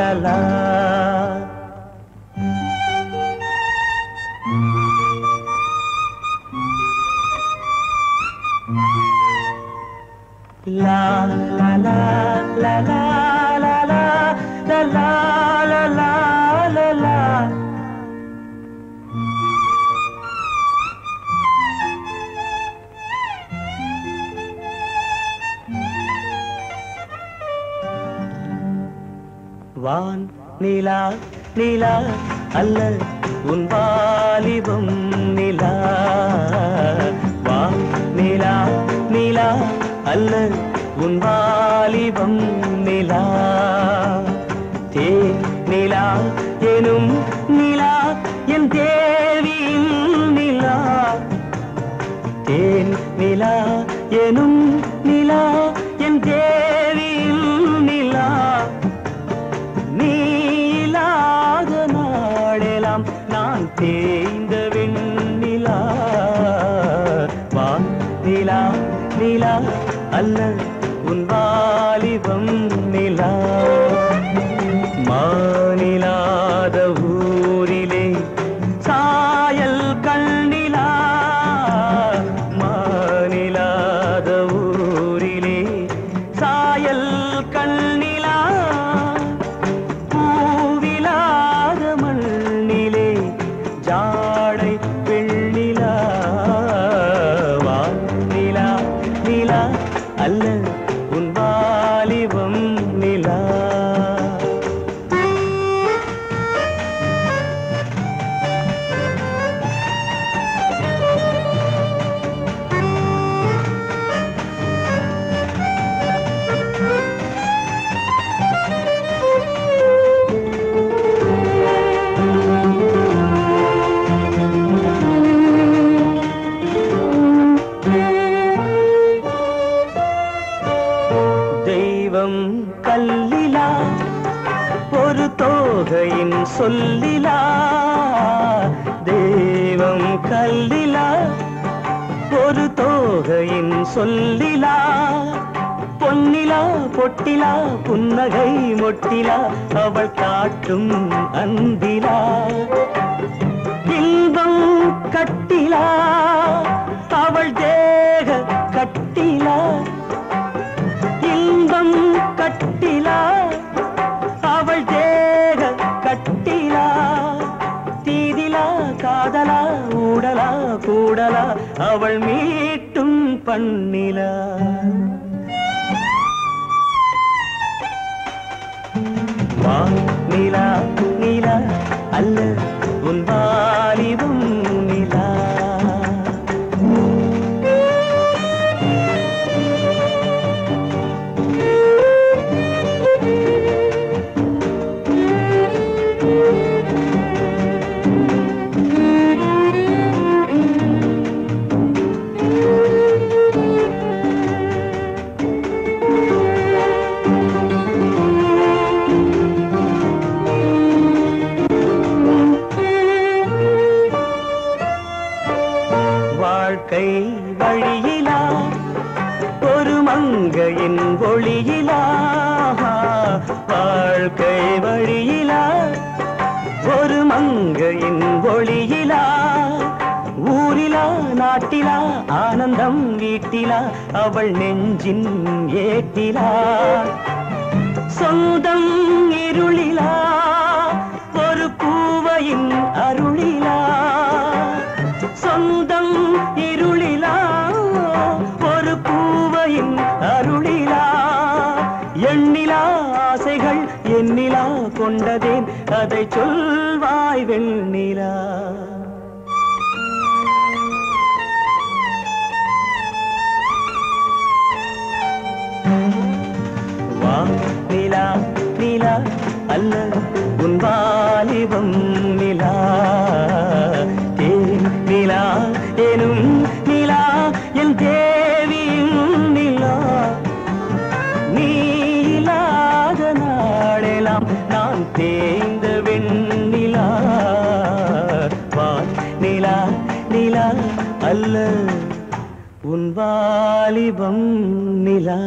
la la. La la la la la la la la la la la la la. வான் நிலா நிலா அல்ல உன் வாலிபம் நிலா. வான் நிலா நிலா அல்ல உன் வாலிபம் நிலா. தேன் நிலா எனும் நிலா என் தேவியின் நிலா. தேன் நிலா எனும் நிலா என் தேவியின் நிலா. நீ இல்லாத நாடெல்லாம் நான் தேய்ந்த வெண்ணிலா. வான் நிலா நிலா அல்ல உன் வாலிபம் நிலா. மாநிலாத ஊரிலே சாயல் கண்ணிலா. மாநிலாத ஊரிலே சாயல் கண்ணிலா. பூவிலாத மண்ணிலே ஜாடை பெண்ணிலா. வானிலா நிலா அல்ல உன் வாலிபம் நிலா. தெய்வம் கல்லிலா ஒரு தோகையின் சொல்லிலா. தெய்வம் கல்லிலா ஒரு தோகையின் சொல்லிலா. பொன்னிலா பொட்டிலா புன்னகை மொட்டிலா அவள் காட்டும் அந்திலா. இன்பம் கட்டிலா அவள் தேக கட்டிலா. இன்பம் கட்டிலா அவள் தேக கட்டிலா. தீதிலா காதலா ஊடலா கூடலா அவள் மீட்டும் பண்ணிலா. வானிலா நிலா அல்ல உன் வாலிபம் நிலா. வாழ்க்கை வழியிலா ஒரு மங்கையின் ஒளியிலா. வாழ்க்கை வழியிலா ஒரு மங்கையின் ஒளியிலா. ஊரிலா நாட்டிலா ஆனந்தம் வீட்டிலா அவள் நெஞ்சின் ஏட்டிலா. சொந்தம் இருளிலா ஒரு பூவையின் அருளிலா. சொந்தம் இருளிலா ஒரு பூவையின் அருளிலா. எண்ணிலா ஆசைகள் எண்ணிலா கொண்டதேன் அதை சொல்வாய் வெண்ணிலா. வானிலா நிலா அல்ல உன் வாலிபம் நிலா. தேன் நிலா எனும் நிலா என் தேவியின் நிலா. நீ இல்லாத நாளெல்லாம் நான் தேய்ந்த வெண்ணிலா. வானிலா நிலா அல்ல உன் வாலிபம் நிலா.